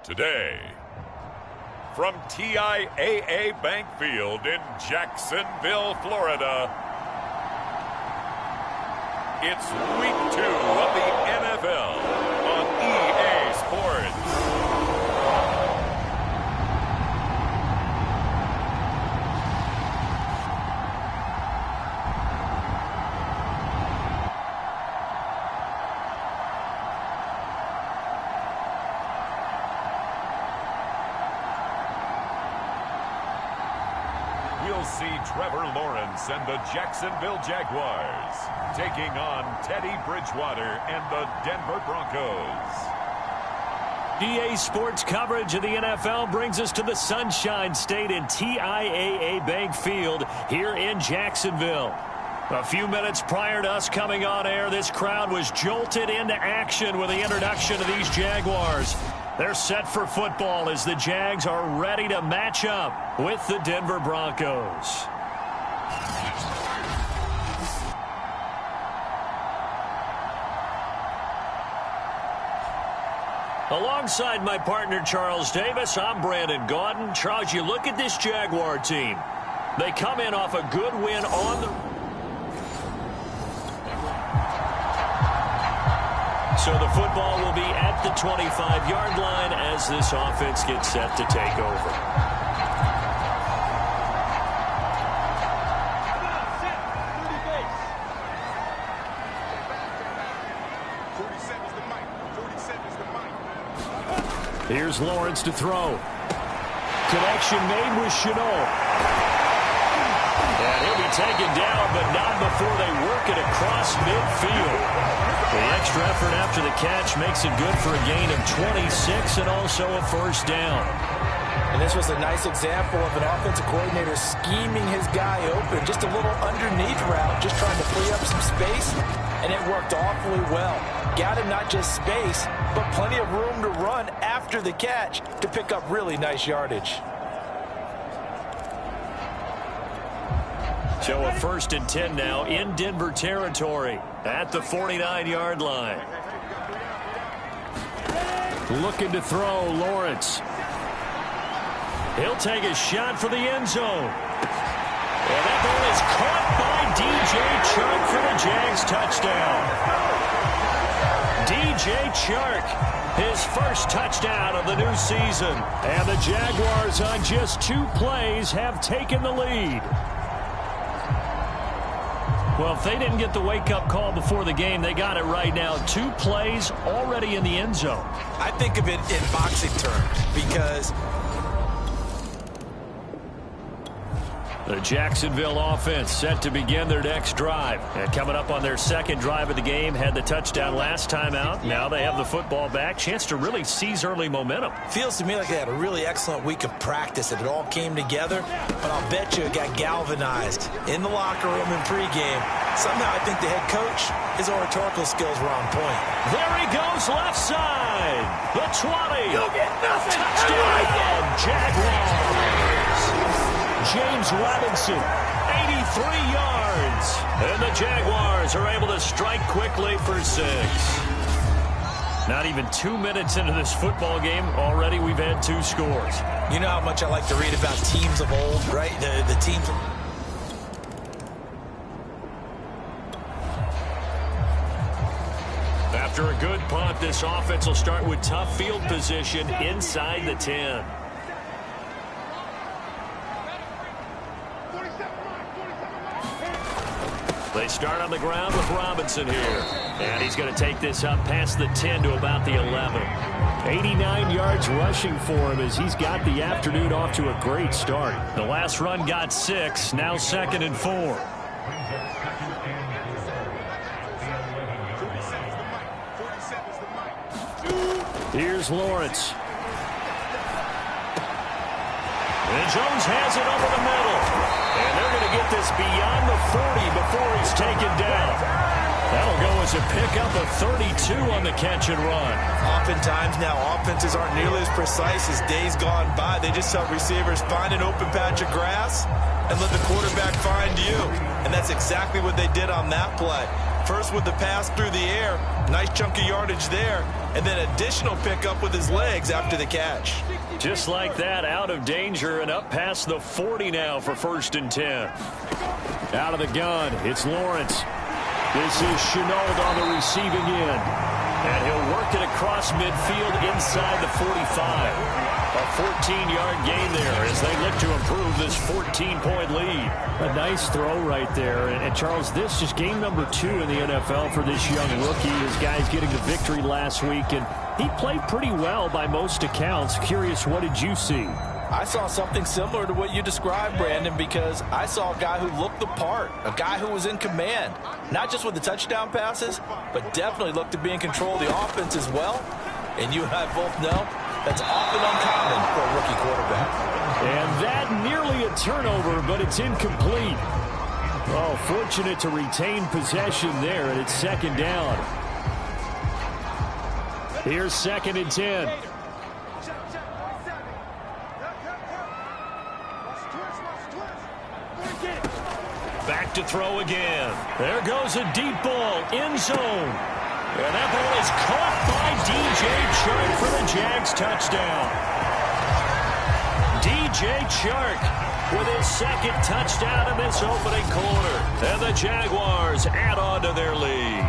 today. From TIAA Bank Field in Jacksonville, Florida, it's Week 2 of the NFL on EA Sports. We'll see Trevor Lawrence and the Jacksonville Jaguars taking on Teddy Bridgewater and the Denver Broncos. EA Sports coverage of the NFL brings us to the Sunshine State in TIAA Bank Field here in Jacksonville. A few minutes prior to us coming on air, this crowd was jolted into action with the introduction of these Jaguars. They're set for football as the Jags are ready to match up with the Denver Broncos. Alongside my partner Charles Davis, I'm Brandon Gaudin. Charles, you look at this Jaguar team. They come in off a good win on the... So the football will be at the 25-yard line as this offense gets set to take over. Here's Lawrence to throw. Connection made with Chenault. And he'll be taken down, but not before they work it across midfield. The extra effort after the catch makes it good for a gain of 26 and also a first down. And this was a nice example of an offensive coordinator scheming his guy open. Just a little underneath route, just trying to free up some space, and it worked awfully well. Got him not just space, but plenty of room to run after the catch to pick up really nice yardage. So a 1st and 10 now in Denver territory at the 49-yard line. Looking to throw, Lawrence. He'll take a shot for the end zone. And that ball is caught by DJ Chark for the Jags touchdown. DJ Chark, his first touchdown of the new season. And the Jaguars on just 2 plays have taken the lead. Well, if they didn't get the wake-up call before the game, they got it right now. 2 plays already in the end zone. I think of it in boxing terms because the Jacksonville offense set to begin their next drive. And coming up on their 2nd drive of the game, had the touchdown last time out. Now they have the football back. Chance to really seize early momentum. feels to me like they had a really excellent week of practice and it all came together. But I'll bet you it got galvanized in the locker room in pregame. Somehow I think the head coach, his oratorical skills were on point. There he goes left side. The 20. You'll get nothing. Touchdown, Jaguars. James Robinson, 83 yards. And the Jaguars are able to strike quickly for 6. Not even 2 minutes into this football game, already we've had 2 scores. You know how much I like to read about teams of old, right? The teams. After a good punt, this offense will start with tough field position inside the 10. They start on the ground with Robinson here. And he's going to take this up past the 10 to about the 11. 89 yards rushing for him as he's got the afternoon off to a great start. The last run got 6, now 2nd and 4. Here's Lawrence. And Jones has it over the middle. And they're going to get this beyond the 40 before he's taken down. That'll go as a pickup of 32 on the catch and run. Oftentimes now offenses aren't nearly as precise as days gone by. They just help receivers find an open patch of grass and let the quarterback find you. And that's exactly what they did on that play. First with the pass through the air, nice chunk of yardage there, and then additional pickup with his legs after the catch. Just like that, out of danger and up past the 40 now for 1st and 10. Out of the gun, it's Lawrence. This is Chenault on the receiving end. And he'll work it across midfield inside the 45. A 14-yard gain there as they look to improve this 14-point lead. A nice throw right there. And Charles, this is game number 2 in the NFL for this young rookie. His guys getting the victory last week, and he played pretty well by most accounts. Curious, what did you see? I saw something similar to what you described, Brandon, because I saw a guy who looked the part, a guy who was in command, not just with the touchdown passes, but definitely looked to be in control of the offense as well. And you and I both know that's often uncommon for a rookie quarterback. And that nearly a turnover, but it's incomplete. Oh, fortunate to retain possession there, and it's 2nd down. Here's 2nd and 10. Back to throw again. There goes a deep ball, end zone. And that ball is caught by DJ Chark for the Jags touchdown. DJ Chark with his 2nd touchdown in this opening quarter. And the Jaguars add on to their lead.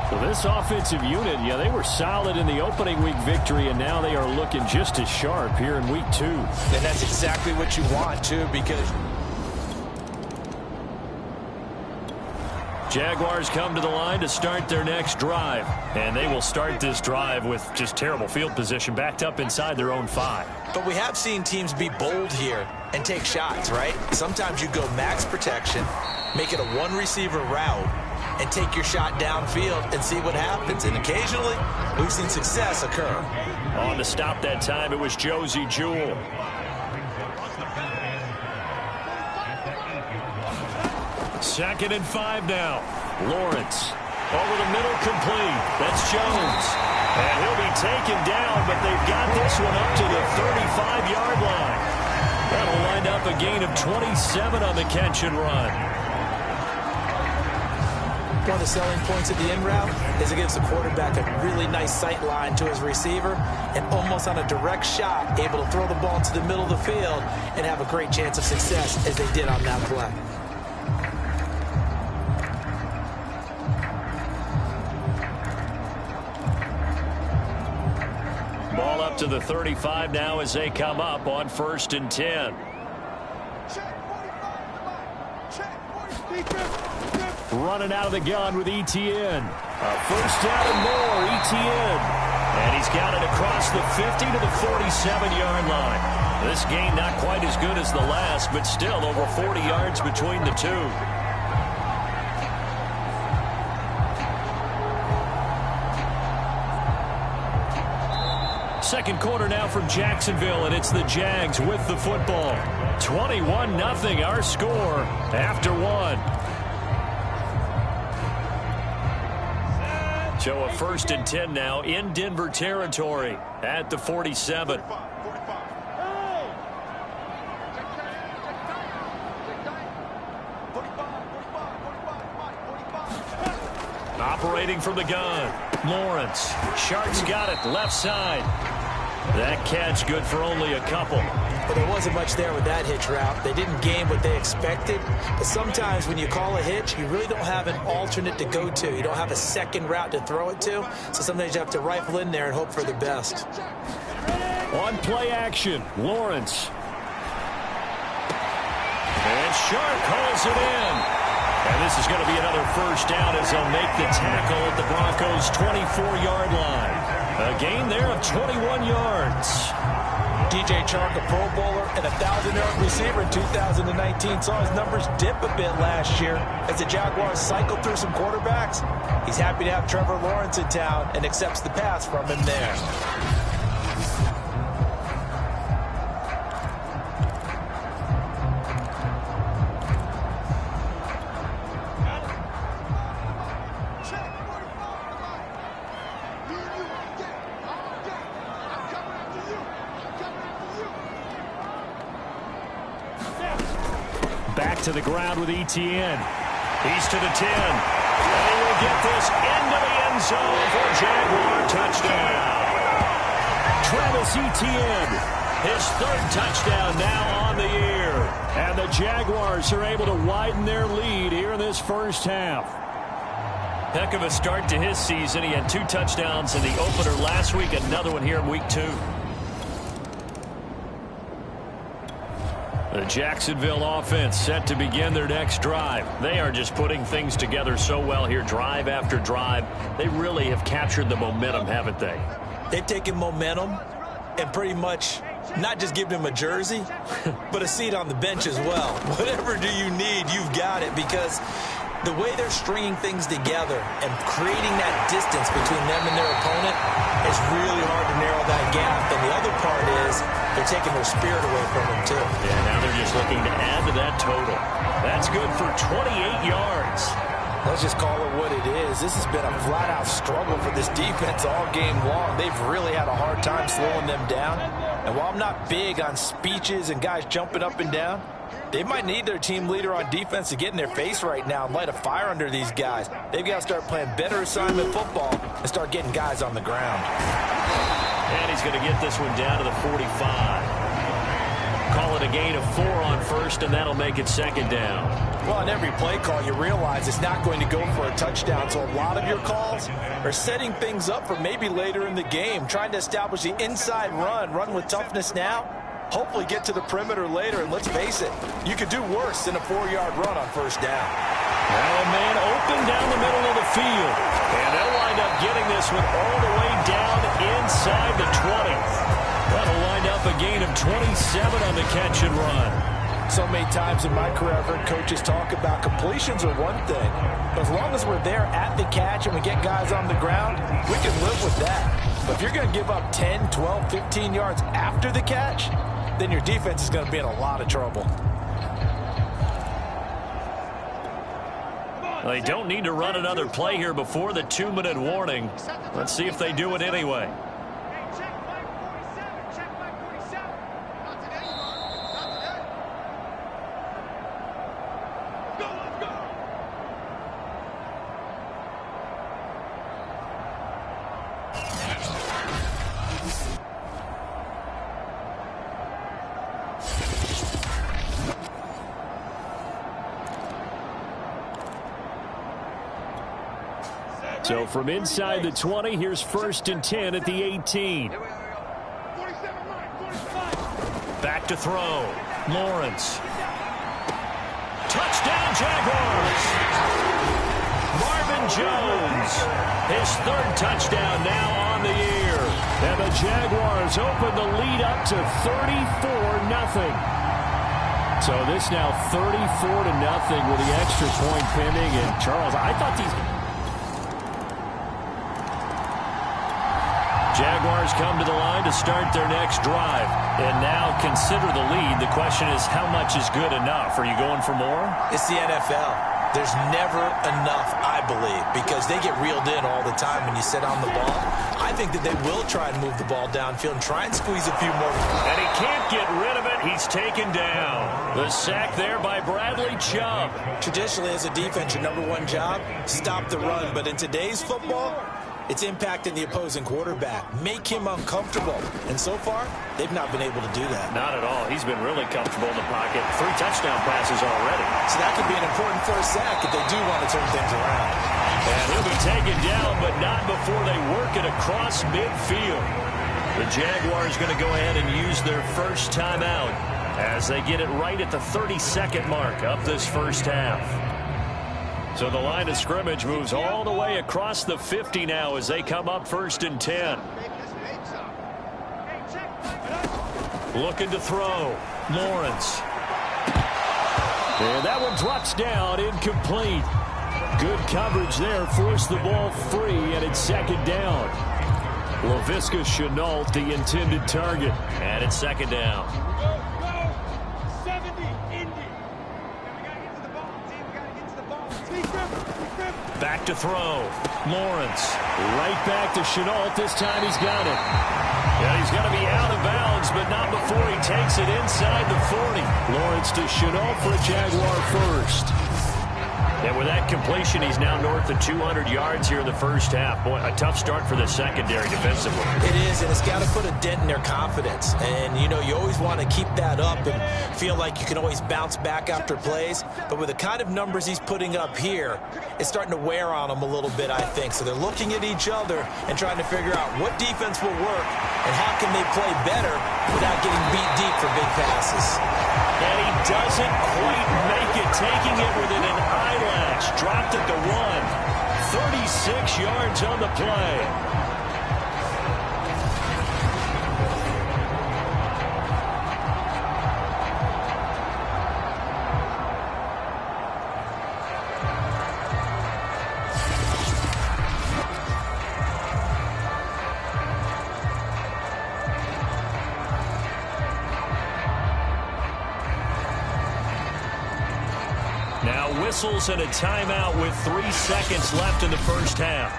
So this offensive unit, yeah, they were solid in the opening week victory, and now they are looking just as sharp here in week 2. And that's exactly what you want, too, because Jaguars come to the line to start their next drive. And they will start this drive with just terrible field position, backed up inside their own 5. But we have seen teams be bold here and take shots, right? Sometimes you go max protection, make it a one-receiver route, and take your shot downfield and see what happens. And occasionally, we've seen success occur. On to stop that time, it was Josie Jewell. Second and 5 now. Lawrence over the middle, complete. That's Jones. And he'll be taken down, but they've got this one up to the 35-yard line. That'll wind up a gain of 27 on the catch and run. One of the selling points of the in route is it gives the quarterback a really nice sight line to his receiver and almost on a direct shot able to throw the ball to the middle of the field and have a great chance of success as they did on that play. Ball up to the 35 now as they come up on 1st and 10. Running out of the gun with Etienne. A 1st down and more, Etienne. And he's got it across the 50 to the 47-yard line. This game not quite as good as the last, but still over 40 yards between the two. Second quarter now from Jacksonville, and it's the Jags with the football. 21-0 our score after 1. So a 1st and 10 now in Denver territory at the 47. Operating from the gun. Lawrence. Shark's got it left side. That catch good for only a couple. But there wasn't much there with that hitch route. They didn't gain what they expected. But sometimes when you call a hitch, you really don't have an alternate to go to. You don't have a second route to throw it to. So sometimes you have to rifle in there and hope for the best. On play action, Lawrence. And Shark hauls it in. And this is going to be another 1st down as they'll make the tackle at the Broncos' 24-yard line. A gain there of 21 yards. DJ Chark, a Pro Bowler and a 1,000-yard receiver in 2019, saw his numbers dip a bit last year as the Jaguars cycled through some quarterbacks. He's happy to have Trevor Lawrence in town and accepts the pass from him there. Back to the ground with Etienne. He's to the 10. And he will get this into the end zone for a Jaguar touchdown. Travis Etienne, his third touchdown now on the year. And the Jaguars are able to widen their lead here in this first half. Heck of a start to his season. He had 2 touchdowns in the opener last week, another one here in week 2. The Jacksonville offense set to begin their next drive. They are just putting things together so well here, drive after drive. They really have captured the momentum, haven't they? They've taken momentum and pretty much not just given him a jersey, but a seat on the bench as well. Whatever do you need, you've got it, because the way they're stringing things together and creating that distance between them and their opponent is really hard to narrow that gap. And the other part is they're taking their spirit away from them, too. Yeah, now they're just looking to add to that total. That's good for 28 yards. Let's just call it what it is. This has been a flat-out struggle for this defense all game long. They've really had a hard time slowing them down. And while I'm not big on speeches and guys jumping up and down, they might need their team leader on defense to get in their face right now and light a fire under these guys. They've got to start playing better assignment football and start getting guys on the ground. And he's going to get this one down to the 45. Call it a gain of 4 on first, and that'll make it second down. Well, on every play call, you realize it's not going to go for a touchdown. So a lot of your calls are setting things up for maybe later in the game, trying to establish the inside run with toughness now. Hopefully get to the perimeter later, and let's face it, you could do worse than a 4-yard run on first down. Now a man open down the middle of the field, and they'll wind up getting this one all the way down inside the 20. That'll wind up a gain of 27 on the catch and run. So many times in my career, I've heard coaches talk about completions are one thing, but as long as we're there at the catch and we get guys on the ground, we can live with that. But if you're going to give up 10, 12, 15 yards after the catch, then your defense is going to be in a lot of trouble. They don't need to run another play here before the 2-minute warning. Let's see if they do it anyway. So from inside the 20, here's 1st and 10 at the 18. Back to throw. Lawrence. Touchdown, Jaguars! Marvin Jones, his 3rd touchdown now on the year. And the Jaguars open the lead up to 34-0. So this now 34-0 with the extra point pending. And Charles, I thought these Jaguars come to the line to start their next drive. And now consider the lead. The question is, how much is good enough? Are you going for more? It's the NFL. There's never enough, I believe, because they get reeled in all the time when you sit on the ball. I think that they will try and move the ball downfield and try and squeeze a few more. And he can't get rid of it. He's taken down. The sack there by Bradley Chubb. Traditionally, as a defense, your number 1 job, stop the run. But in today's football, it's impacting the opposing quarterback. Make him uncomfortable. And so far, they've not been able to do that. Not at all. He's been really comfortable in the pocket. 3 touchdown passes already. So that could be an important first sack if they do want to turn things around. And he'll be taken down, but not before they work it across midfield. The Jaguars going to go ahead and use their first timeout as they get it right at the 32nd mark of this first half. So the line of scrimmage moves all the way across the 50 now as they come up 1st and 10. Looking to throw. Lawrence. And that one drops down, incomplete. Good coverage there, forced the ball free, and it's 2nd down. Laviska Shenault, the intended target, and it's 2nd down. Back to throw. Lawrence. Right back to Shenault. This time he's got it. Yeah, he's going to be out of bounds, but not before he takes it inside the 40. Lawrence to Shenault for a Jaguar first. And with that completion, he's now north of 200 yards here in the first half. Boy, a tough start for the secondary defensively. It is, and it's got to put a dent in their confidence. And, you know, you always want to keep that up and feel like you can always bounce back after plays. But with the kind of numbers he's putting up here, it's starting to wear on them a little bit, I think. So they're looking at each other and trying to figure out what defense will work and how can they play better without getting beat deep for big passes. And he doesn't quite make it, taking it within an eyelash. Dropped it to 1. 36 yards on the play. Now whistles and a timeout with 3 seconds left in the first half.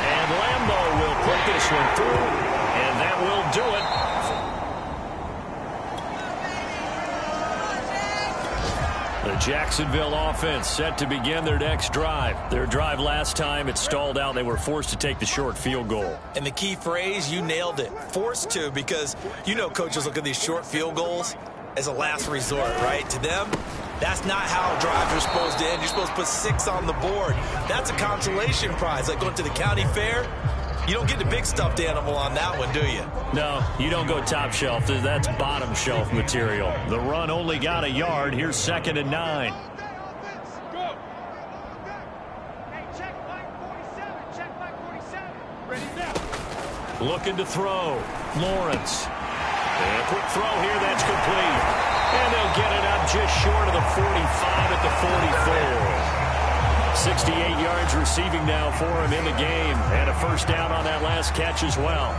And Lambeau will put this one through, and that will do it. The Jacksonville offense set to begin their next drive. Their drive last time, it stalled out. They were forced to take the short field goal. And the key phrase, you nailed it. Forced to, because you know coaches look at these short field goals as a last resort, right? To them, that's not how drives are supposed to end. You're supposed to put 6 on the board. That's a consolation prize, like going to the county fair. You don't get the big stuffed animal on that one, do you? No, you don't go top shelf. That's bottom shelf material. The run only got a yard. Here's 2nd and 9. Looking to throw. Lawrence. And a quick throw here. That's complete. And they'll get it up just short of the 45 at the 44. 68 yards receiving now for him in the game. And a first down on that last catch as well.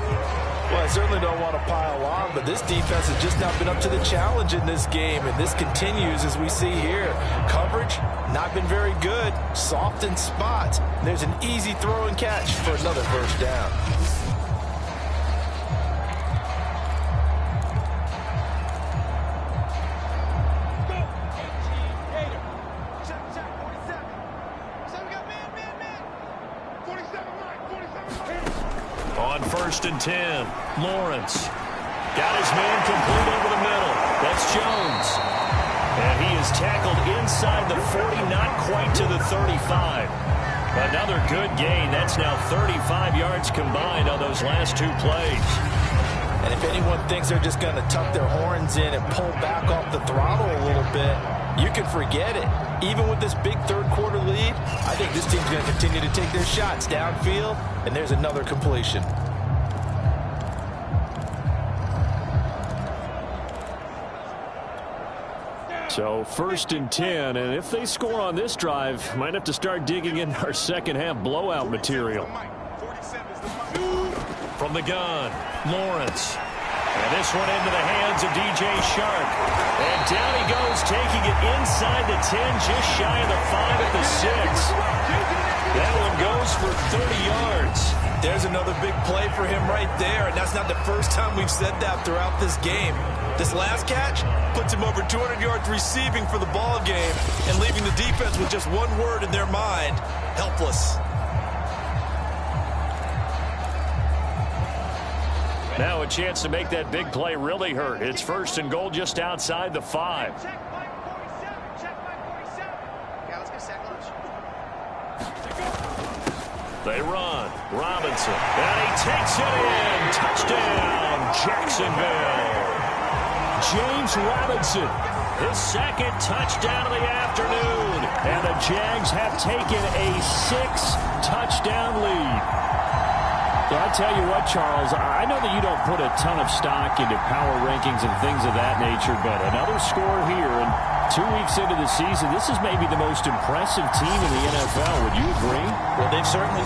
Well, I certainly don't want to pile on, but this defense has just not been up to the challenge in this game. And this continues as we see here. Coverage, not been very good. Soft in spots. There's an easy throw and catch for another first down. On 1st and 10, Lawrence got his man complete over the middle. That's Jones. And he is tackled inside the 40, not quite to the 35. Another good gain. That's now 35 yards combined on those last 2 plays. And if anyone thinks they're just going to tuck their horns in and pull back off the throttle a little bit, you can forget it. Even with this big third-quarter lead, I think this team's going to continue to take their shots downfield, and there's another completion. So 1st and 10, and if they score on this drive, might have to start digging in our second-half blowout material. From the gun, Lawrence. And this one into the hands of DJ Shark. And down he goes, taking it inside the 10, just shy of the 5 at the 6. That one goes for 30 yards. There's another big play for him right there, and that's not the first time we've said that throughout this game. This last catch puts him over 200 yards receiving for the ball game and leaving the defense with just one word in their mind: helpless. Now a chance to make that big play really hurt. It's 1st and goal just outside the 5. They run. Robinson. And he takes it in. Touchdown, Jacksonville. James Robinson, his 2nd touchdown of the afternoon. And the Jags have taken a 6-touchdown lead. Well, I tell you what, Charles, I know that you don't put a ton of stock into power rankings and things of that nature, but another score here, and 2 weeks into the season, this is maybe the most impressive team in the NFL. Would you agree? Well, they've certainly...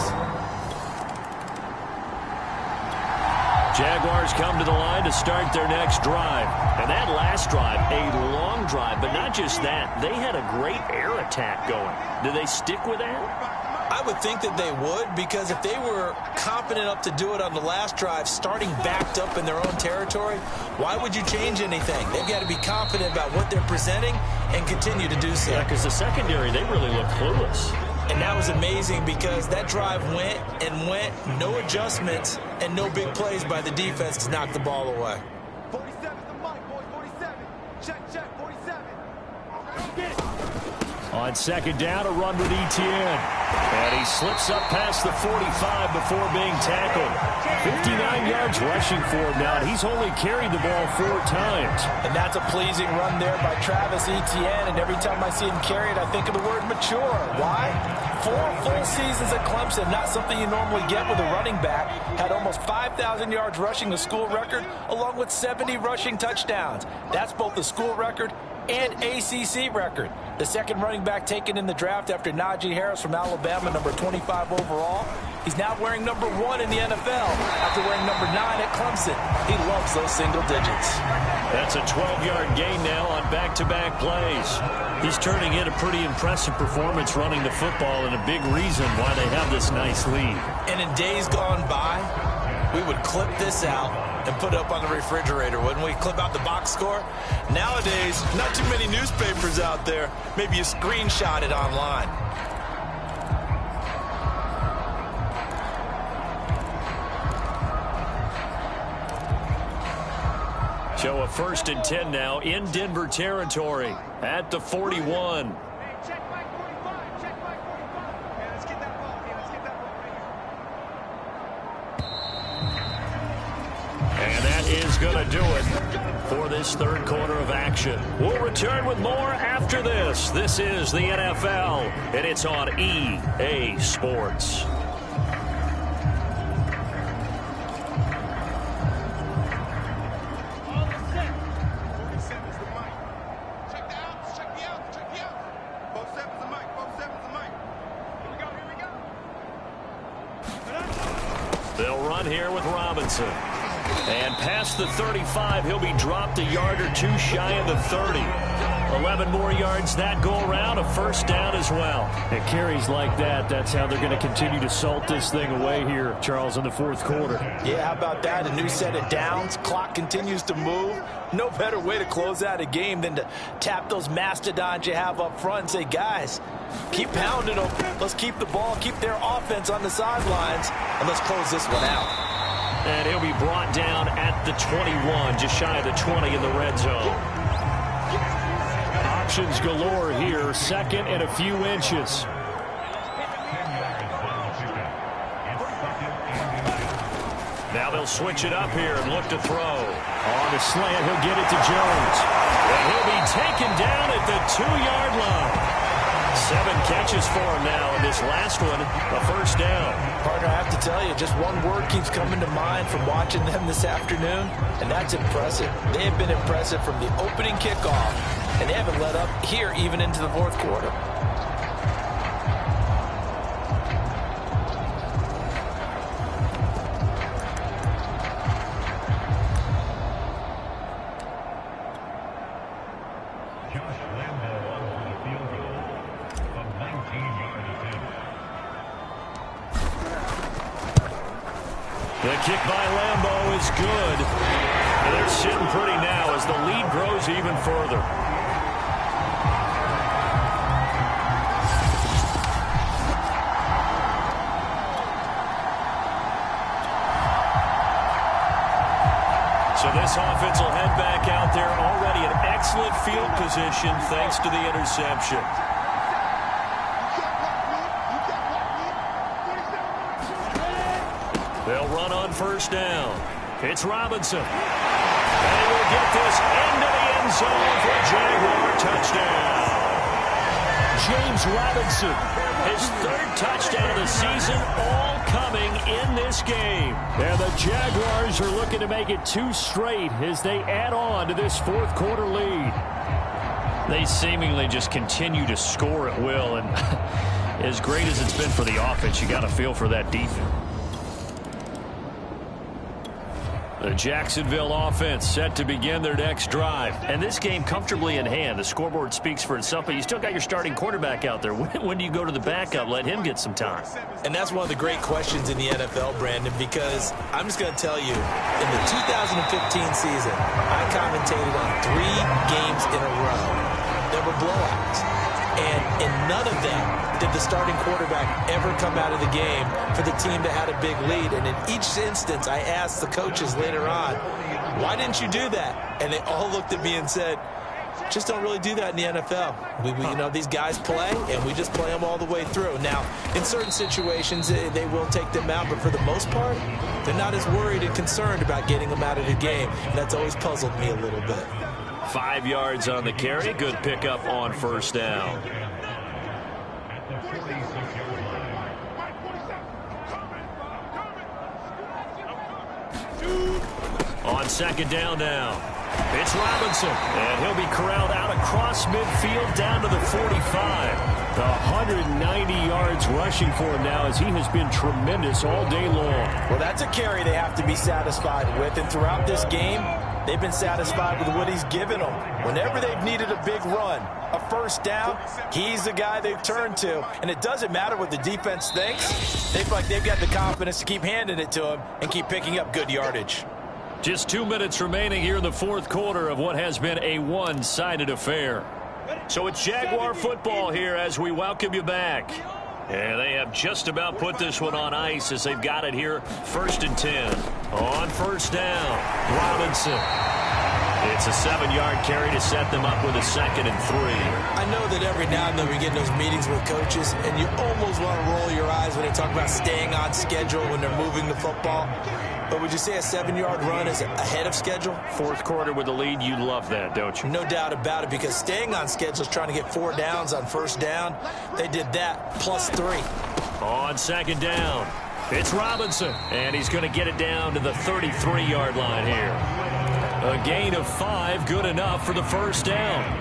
Jaguars come to the line to start their next drive. And that last drive, a long drive, but not just that. They had a great air attack going. Do they stick with that? I would think that they would, because if they were confident enough to do it on the last drive, starting backed up in their own territory, why would you change anything? They've got to be confident about what they're presenting and continue to do so. Yeah, because the secondary, they really look clueless. And that was amazing because that drive went and went, no adjustments and no big plays by the defense to knock the ball away. 47's the mic, boys, 47. Check, 47. On second down, a run with Etienne. And he slips up past the 45 before being tackled. 59 yards rushing for him now, and he's only carried the ball 4 times. And that's a pleasing run there by Travis Etienne, and every time I see him carry it, I think of the word mature. Why? 4 full seasons at Clemson, not something you normally get with a running back. Had almost 5,000 yards rushing, the school record, along with 70 rushing touchdowns. That's both the school record and ACC record. The second running back taken in the draft after Najee Harris from Alabama, number 25 overall. He's now wearing number 1 in the NFL after wearing number 9 at Clemson. He loves those single digits. That's a 12-yard gain now on back-to-back plays. He's turning in a pretty impressive performance running the football, and a big reason why they have this nice lead. And in days gone by, we would clip this out and put it up on the refrigerator, wouldn't we? Clip out the box score. Nowadays, not too many newspapers out there. Maybe you screenshot it online. So a 1st and 10 now in Denver territory at the 41. Check Mike 45. Check Mike 45. Okay, let's get that ball. Okay, let's get that ball right here. And that is going to do it for this third quarter of action. We'll return with more after this. This is the NFL, and it's on EA Sports. They'll run here with Robinson. And past the 35, he'll be dropped a yard or 2 shy of the 30. 11 more yards that go around, a 1st down as well. And carries like that, that's how they're going to continue to salt this thing away here, Charles, in the 4th quarter. Yeah, how about that? A new set of downs. Clock continues to move. No better way to close out a game than to tap those mastodons you have up front and say, guys, keep pounding them. Let's keep the ball, keep their offense on the sidelines, and let's close this one out. And he'll be brought down at the 21, just shy of the 20 in the red zone. Options galore here, 2nd and a few inches. Now they'll switch it up here and look to throw. On the slant, he'll get it to Jones. And he'll be taken down at the 2-yard line. 7 catches for him now, and this last one, a 1st down. Partner, I have to tell you, just one word keeps coming to mind from watching them this afternoon, and that's impressive. They have been impressive from the opening kickoff, and they haven't let up here even into the 4th quarter. The kick by Lambeau is good. And they're sitting pretty now as the lead grows even further. So this offense will head back out there, already in excellent field position thanks to the interception. They'll run on 1st down. It's Robinson. And he will get this into the end zone for a Jaguar touchdown. James Robinson. His 3rd touchdown of the season, all coming in this game. And the Jaguars are looking to make it 2 straight as they add on to this 4th quarter lead. They seemingly just continue to score at will. And as great as it's been for the offense, you got to feel for that defense. The Jacksonville offense set to begin their next drive. And this game comfortably in hand. The scoreboard speaks for itself, but you still got your starting quarterback out there. When do you go to the backup? Let him get some time. And that's one of the great questions in the NFL, Brandon, because I'm just going to tell you, in the 2015 season, I commentated on 3 games in a row. There were blowouts. And in none of them did the starting quarterback ever come out of the game for the team that had a big lead. And in each instance, I asked the coaches later on, why didn't you do that? And they all looked at me and said, just don't really do that in the NFL. You know, these guys play, and we just play them all the way through. Now, in certain situations, they will take them out, but for the most part, they're not as worried and concerned about getting them out of the game. And that's always puzzled me a little bit. 5 yards on the carry. Good pickup on first down. On second down now. It's Robinson, and he'll be corralled out across midfield down to the 45. 190 yards rushing for him now, as he has been tremendous all day long. Well, that's a carry they have to be satisfied with, and throughout this game, they've been satisfied with what he's given them. Whenever they've needed a big run, a first down, he's the guy they've turned to. And it doesn't matter what the defense thinks. They feel like they've got the confidence to keep handing it to him and keep picking up good yardage. Just 2 minutes remaining here in the fourth quarter of what has been a one-sided affair. So it's Jaguar football here as we welcome you back. And they have just about put this one on ice as they've got it here. 1st and 10. On first down, Robinson. It's a 7-yard carry to set them up with a 2nd and 3. I know that every now and then we get in those meetings with coaches, and you almost want to roll your eyes when they talk about staying on schedule when they're moving the football. But would you say a 7-yard run is ahead of schedule? Fourth quarter with the lead, you love that, don't you? No doubt about it, because staying on schedule is trying to get 4 downs on first down. They did that, plus 3. On second down, it's Robinson, and he's going to get it down to the 33-yard line here. A gain of 5, good enough for the first down.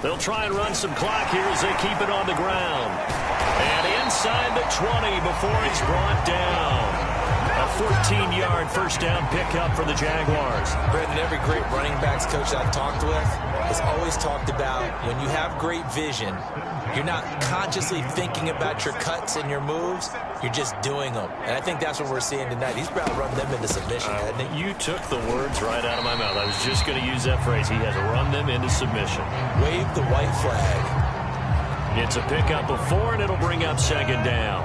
They'll try and run some clock here as they keep it on the ground. And inside the 20 before he's brought down. A 14-yard first down pickup for the Jaguars. Brendan, every great running backs coach I've talked with has always talked about when you have great vision, you're not consciously thinking about your cuts and your moves. You're just doing them. And I think that's what we're seeing tonight. He's about to run them into submission, hasn't he? You took the words right out of my mouth. I was just going to use that phrase. He has run them into submission. Wave the white flag. It's a pickup of 4, and it'll bring up second down.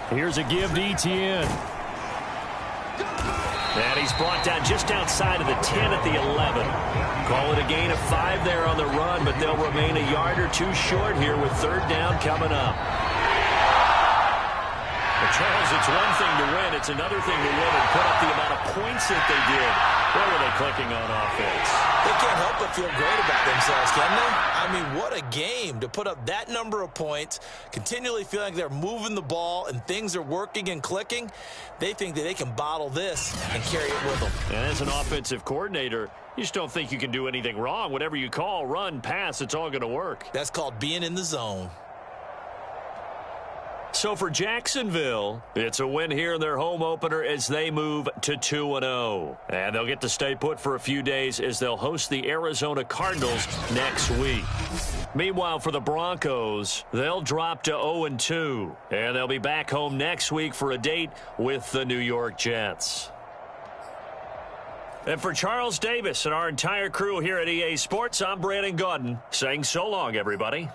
Here's a give to Etienne. And he's brought down just outside of the 10 at the 11. Call it a gain of 5 there on the run, but they'll remain a yard or 2 short here with third down coming up. But Charles, it's one thing to win. It's another thing to win and put up the amount of points that they did. Where were they clicking on offense? They can't help but feel great about themselves, can they? I mean, what a game to put up that number of points, continually feeling like they're moving the ball and things are working and clicking. They think that they can bottle this and carry it with them. And as an offensive coordinator, you just don't think you can do anything wrong. Whatever you call, run, pass, it's all going to work. That's called being in the zone. So for Jacksonville, it's a win here in their home opener as they move to 2-0. And they'll get to stay put for a few days as they'll host the Arizona Cardinals next week. Meanwhile, for the Broncos, they'll drop to 0-2. And they'll be back home next week for a date with the New York Jets. And for Charles Davis and our entire crew here at EA Sports, I'm Brandon Gaudin saying so long, everybody.